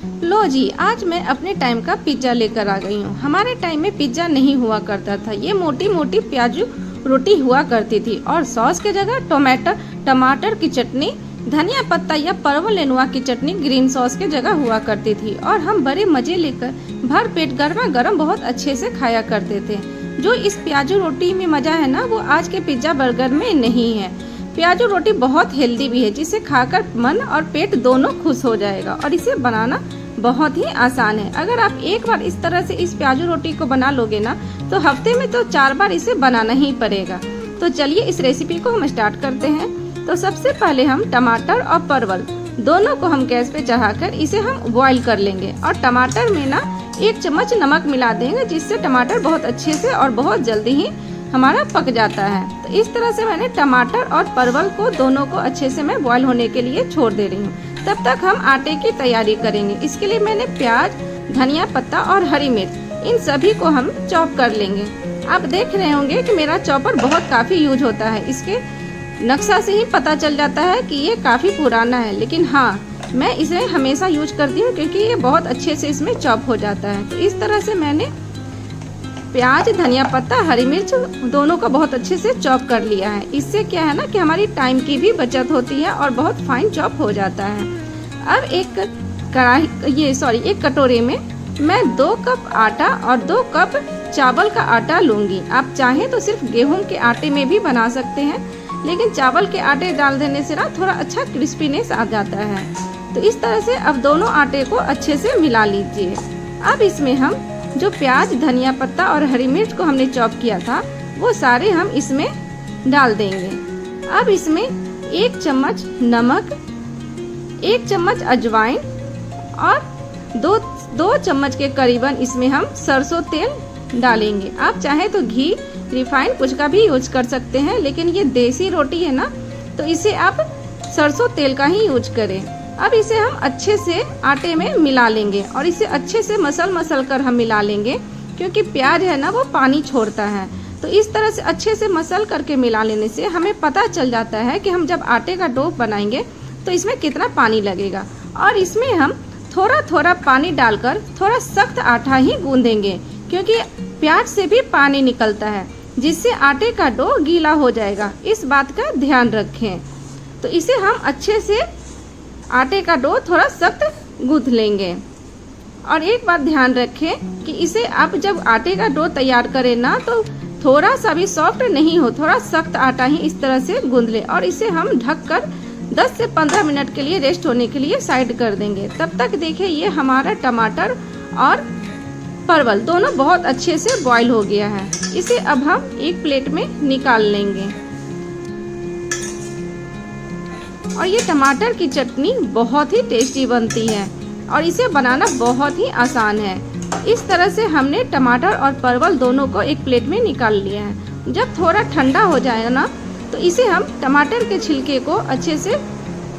लो जी, आज मैं अपने टाइम का पिज्ज़ा लेकर आ गई हूँ। हमारे टाइम में पिज्ज़ा नहीं हुआ करता था। ये मोटी मोटी प्याजू रोटी हुआ करती थी और सॉस के जगह टमाटर की चटनी, धनिया पत्ता या परवल नेनुआ की चटनी ग्रीन सॉस के जगह हुआ करती थी और हम बड़े मजे लेकर भर पेट गर्मा गर्म बहुत अच्छे से खाया करते थे। जो इस प्याजू रोटी में मजा है ना, वो आज के पिज्ज़ा बर्गर में नहीं है। प्याजू रोटी बहुत हेल्दी भी है, जिसे खाकर मन और पेट दोनों खुश हो जाएगा और इसे बनाना बहुत ही आसान है। अगर आप एक बार इस तरह से इस प्याजू रोटी को बना लोगे ना, तो हफ्ते में तो 4 बार इसे बनाना ही पड़ेगा। तो चलिए इस रेसिपी को हम स्टार्ट करते हैं। तो सबसे पहले हम टमाटर और परवल दोनों को हम गैस पे चढ़ाकर इसे हम बॉईल कर लेंगे और टमाटर में ना 1 चम्मच नमक मिला देंगे, जिससे टमाटर बहुत अच्छे से और बहुत जल्दी ही हमारा पक जाता है। तो इस तरह से मैंने टमाटर और परवल को दोनों को अच्छे से मैं बॉईल होने के लिए छोड़ दे रही हूँ। तब तक हम आटे की तैयारी करेंगे। इसके लिए मैंने प्याज, धनिया पत्ता और हरी मिर्च इन सभी को हम चॉप कर लेंगे। आप देख रहे होंगे कि मेरा चॉपर बहुत काफ़ी यूज होता है। इसके नक्शा से ही पता चल जाता है कि ये काफ़ी पुराना है, लेकिन हाँ, मैं इसे हमेशा यूज करती हूँ क्योंकि ये बहुत अच्छे से इसमें चॉप हो जाता है। तो इस तरह से मैंने प्याज, धनिया पत्ता, हरी मिर्च दोनों को बहुत अच्छे से चॉप कर लिया है। इससे क्या है ना कि हमारी टाइम की भी बचत होती है और बहुत फाइन चॉप हो जाता है। अब एक कटोरे में मैं 2 कप आटा और 2 कप चावल का आटा लूंगी। आप चाहें तो सिर्फ गेहूं के आटे में भी बना सकते हैं, लेकिन चावल के आटे डाल देने से ना थोड़ा अच्छा क्रिस्पीनेस आ जाता है। तो इस तरह से अब दोनों आटे को अच्छे से मिला लीजिए। अब इसमें हम जो प्याज, धनिया पत्ता और हरी मिर्च को हमने चॉप किया था, वो सारे हम इसमें डाल देंगे। अब इसमें 1 चम्मच नमक, 1 चम्मच अजवाइन और 2 चम्मच के करीबन इसमें हम सरसों तेल डालेंगे। आप चाहे तो घी, रिफाइंड कुछ का भी यूज कर सकते हैं, लेकिन ये देसी रोटी है ना, तो इसे आप सरसों तेल का ही यूज करें। अब इसे हम अच्छे से आटे में मिला लेंगे और इसे अच्छे से मसल कर हम मिला लेंगे, क्योंकि प्याज है ना वो पानी छोड़ता है। तो इस तरह से अच्छे से मसल करके मिला लेने से हमें पता चल जाता है कि हम जब आटे का डो बनाएंगे तो इसमें कितना पानी लगेगा। और इसमें हम थोड़ा थोड़ा पानी डालकर थोड़ा सख्त आटा ही गूंदेंगे, क्योंकि प्याज से भी पानी निकलता है, जिससे आटे का डो गीला हो जाएगा। इस बात का ध्यान रखें। तो इसे हम अच्छे से आटे का डो थोड़ा सख्त गूंथ लेंगे। और एक बात ध्यान रखें कि इसे आप जब आटे का डो तैयार करें ना, तो थोड़ा सा भी सॉफ्ट नहीं हो, थोड़ा सख्त आटा ही इस तरह से गूंथ लें और इसे हम ढककर 10 से 15 मिनट के लिए रेस्ट होने के लिए साइड कर देंगे। तब तक देखिए ये हमारा टमाटर और परवल दोनों बहुत अच्छे से बॉईल हो गया है। इसे अब हम एक प्लेट में निकाल लेंगे। और ये टमाटर की चटनी बहुत ही टेस्टी बनती है और इसे बनाना बहुत ही आसान है। इस तरह से हमने टमाटर और परवल दोनों को एक प्लेट में निकाल लिया है। जब थोड़ा ठंडा हो जाए ना, तो इसे हम टमाटर के छिलके को अच्छे से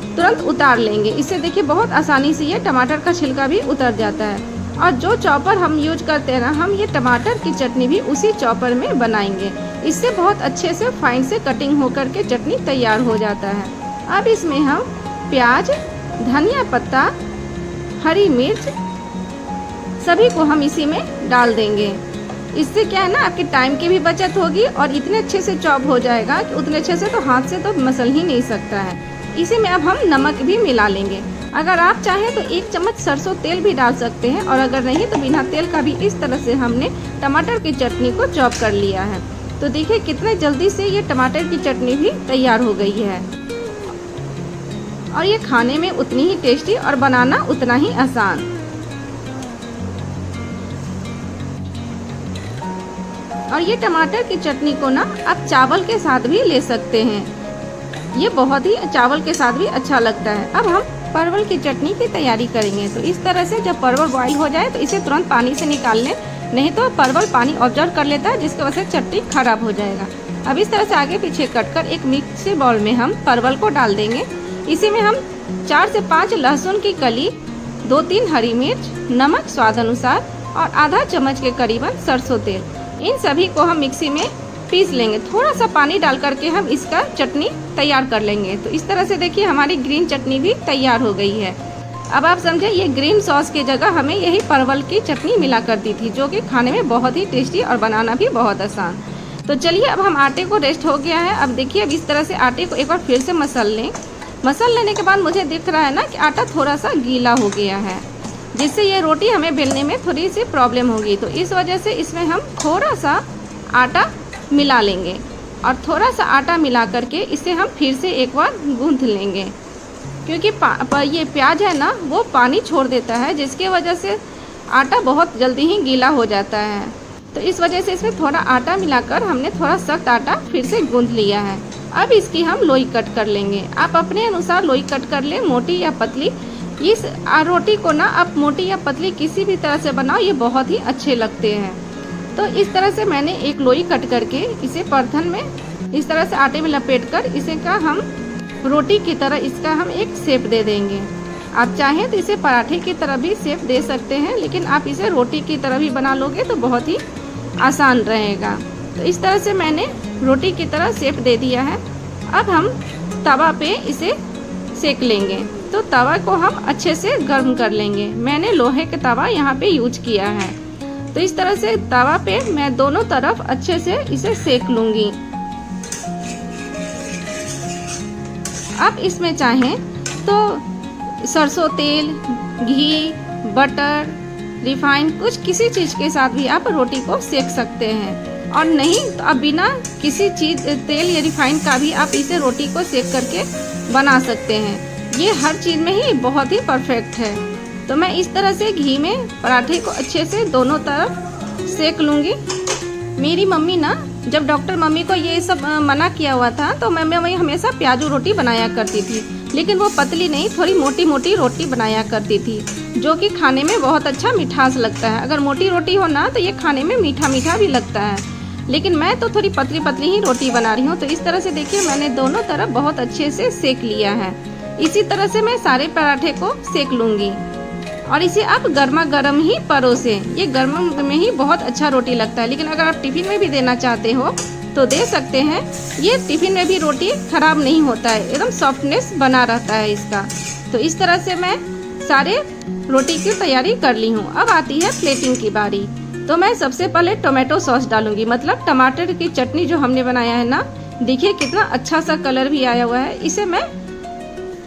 तुरंत उतार लेंगे। इससे देखिए बहुत आसानी से ये टमाटर का छिलका भी उतर जाता है। और जो चॉपर हम यूज करते हैं ना, हम ये टमाटर की चटनी भी उसी चॉपर में बनाएंगे। इससे बहुत अच्छे से फाइन से कटिंग होकर के चटनी तैयार हो जाता है। अब इसमें हम प्याज, धनिया पत्ता, हरी मिर्च सभी को हम इसी में डाल देंगे। इससे क्या है ना, आपके टाइम की भी बचत होगी और इतने अच्छे से चॉप हो जाएगा कि उतने अच्छे से तो हाथ से तो मसल ही नहीं सकता है। इसी में अब हम नमक भी मिला लेंगे। अगर आप चाहें तो 1 चम्मच सरसों तेल भी डाल सकते हैं, और अगर नहीं तो बिना तेल का भी इस तरह से हमने टमाटर की चटनी को चॉप कर लिया है। तो देखिए कितने जल्दी से ये टमाटर की चटनी भी तैयार हो गई है और ये खाने में उतनी ही टेस्टी और बनाना उतना ही आसान। और ये टमाटर की चटनी को ना आप चावल के साथ भी ले सकते हैं। ये बहुत ही चावल के साथ भी अच्छा लगता है। अब हम परवल की चटनी की तैयारी करेंगे। तो इस तरह से जब परवल बॉईल हो जाए तो इसे तुरंत पानी से निकाल लें, नहीं तो परवल पानी ऑब्जर्व कर लेता है, जिसकी वजह से चटनी खराब हो जाएगा। अब इस तरह से आगे पीछे कट कर एक मिक्सी बाउल में हम परवल को डाल देंगे। इसी में हम 4 से 5 लहसुन की कली, 2-3 हरी मिर्च, नमक स्वाद अनुसार और आधा चम्मच के करीबन सरसों तेल, इन सभी को हम मिक्सी में पीस लेंगे। थोड़ा सा पानी डाल करके हम इसका चटनी तैयार कर लेंगे। तो इस तरह से देखिए हमारी ग्रीन चटनी भी तैयार हो गई है। अब आप समझे, ये ग्रीन सॉस की जगह हमें यही परवल की चटनी मिला करती थी, जो कि खाने में बहुत ही टेस्टी और बनाना भी बहुत आसान। तो चलिए अब हम आटे को रेस्ट हो गया है। अब देखिए, अब इस तरह से आटे को एक बार फिर से मसल लें। मसल लेने के बाद मुझे दिख रहा है ना कि आटा थोड़ा सा गीला हो गया है, जिससे ये रोटी हमें बेलने में थोड़ी सी प्रॉब्लम होगी। तो इस वजह से इसमें हम थोड़ा सा आटा मिला लेंगे और थोड़ा सा आटा मिला करके इसे हम फिर से एक बार गूंथ लेंगे, क्योंकि ये प्याज है ना, वो पानी छोड़ देता है, जिसकी वजह से आटा बहुत जल्दी ही गीला हो जाता है। तो इस वजह से इसमें थोड़ा आटा मिलाकर हमने थोड़ा सख्त आटा फिर से गूंथ लिया है। अब इसकी हम लोई कट कर लेंगे। आप अपने अनुसार लोई कट कर लें, मोटी या पतली। इस रोटी को ना आप मोटी या पतली किसी भी तरह से बनाओ, ये बहुत ही अच्छे लगते हैं। तो इस तरह से मैंने एक लोई कट करके इसे परथन में इस तरह से आटे में लपेट कर इसे का हम रोटी की तरह इसका हम एक शेप दे देंगे। आप चाहें तो इसे पराठे की तरह भी शेप दे सकते हैं, लेकिन आप इसे रोटी की तरह भी बना लोगे तो बहुत ही आसान रहेगा। तो इस तरह से मैंने रोटी की तरह शेप दे दिया है। अब हम तवा पे इसे सेक लेंगे। तो तवा को हम अच्छे से गर्म कर लेंगे। मैंने लोहे का तवा यहाँ पे यूज किया है। तो इस तरह से तवा पे मैं दोनों तरफ अच्छे से इसे सेक लूंगी। आप इसमें चाहें तो सरसों तेल, घी, बटर, रिफाइन कुछ किसी चीज़ के साथ भी आप रोटी को सेक सकते हैं, और नहीं तो अब बिना किसी चीज़ तेल या रिफाइन का भी आप इसे रोटी को सेक करके बना सकते हैं। ये हर चीज़ में ही बहुत ही परफेक्ट है। तो मैं इस तरह से घी में पराठे को अच्छे से दोनों तरफ सेक लूँगी। मेरी मम्मी ना, जब डॉक्टर मम्मी को ये सब मना किया हुआ था, तो मैं वही हमेशा प्याजू रोटी बनाया करती थी, लेकिन वो पतली नहीं, थोड़ी मोटी मोटी रोटी बनाया करती थी, जो कि खाने में बहुत अच्छा मिठास लगता है। अगर मोटी रोटी हो ना तो ये खाने में मीठा मीठा भी लगता है, लेकिन मैं तो थोड़ी पतली पतली ही रोटी बना रही हूँ। तो इस तरह से देखिए, मैंने दोनों तरफ बहुत अच्छे से सेक लिया है। इसी तरह से मैं सारे पराठे को सेक लूँगी, और इसे आप गर्मा गर्म ही परोसें। ये गर्म में ही बहुत अच्छा रोटी लगता है, लेकिन अगर आप टिफिन में भी देना चाहते हो तो दे सकते हैं। ये टिफिन में भी रोटी खराब नहीं होता है, एकदम सॉफ्टनेस बना रहता है इसका। तो इस तरह से मैं सारे रोटी की तैयारी कर ली हूँ। अब आती है प्लेटिंग की बारी। तो मैं सबसे पहले टोमेटो सॉस डालूंगी, मतलब टमाटर की चटनी जो हमने बनाया है ना, देखिए कितना अच्छा सा कलर भी आया हुआ है। इसे मैं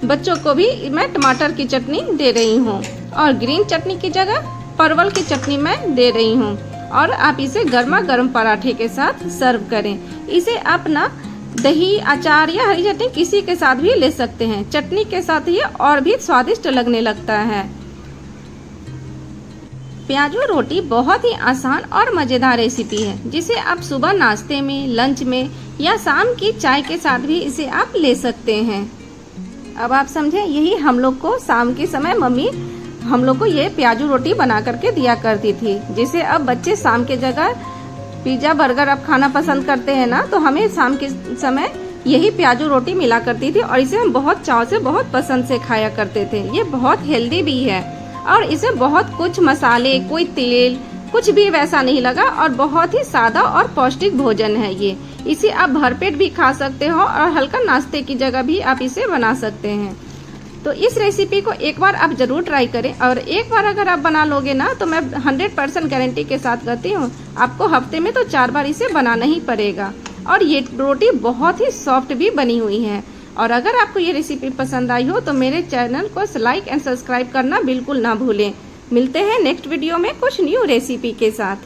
बच्चों को भी मैं टमाटर की चटनी दे रही हूँ, और ग्रीन चटनी की जगह परवल की चटनी मैं दे रही हूँ। और आप इसे गर्मा गर्म पराठे के साथ सर्व करें। इसे आप ना दही, अचार या हरी चटनी किसी के साथ भी ले सकते हैं। चटनी के साथ ये और भी स्वादिष्ट लगने लगता है। प्याजू रोटी बहुत ही आसान और मज़ेदार रेसिपी है, जिसे आप सुबह नाश्ते में, लंच में या शाम की चाय के साथ भी इसे आप ले सकते हैं। अब आप समझे, यही हम लोग को शाम के समय मम्मी हम लोग को ये प्याजू रोटी बना करके दिया करती थी, जिसे अब बच्चे शाम के जगह पिज्ज़ा बर्गर अब खाना पसंद करते हैं ना, तो हमें शाम के समय यही प्याजू रोटी मिला करती थी, और इसे हम बहुत चाव से, बहुत पसंद से खाया करते थे। ये बहुत हेल्दी भी है, और इसमें बहुत कुछ मसाले, कोई तेल, कुछ भी वैसा नहीं लगा, और बहुत ही सादा और पौष्टिक भोजन है ये। इसे आप भरपेट भी खा सकते हो, और हल्का नाश्ते की जगह भी आप इसे बना सकते हैं। तो इस रेसिपी को एक बार आप ज़रूर ट्राई करें, और एक बार अगर आप बना लोगे ना, तो मैं 100% गारंटी के साथ कहती हूँ, आपको हफ्ते में तो 4 बार इसे बनाना ही पड़ेगा। और ये रोटी बहुत ही सॉफ्ट भी बनी हुई है। और अगर आपको ये रेसिपी पसंद आई हो तो मेरे चैनल को लाइक एंड सब्सक्राइब करना बिल्कुल ना भूलें। मिलते हैं नेक्स्ट वीडियो में कुछ न्यू रेसिपी के साथ।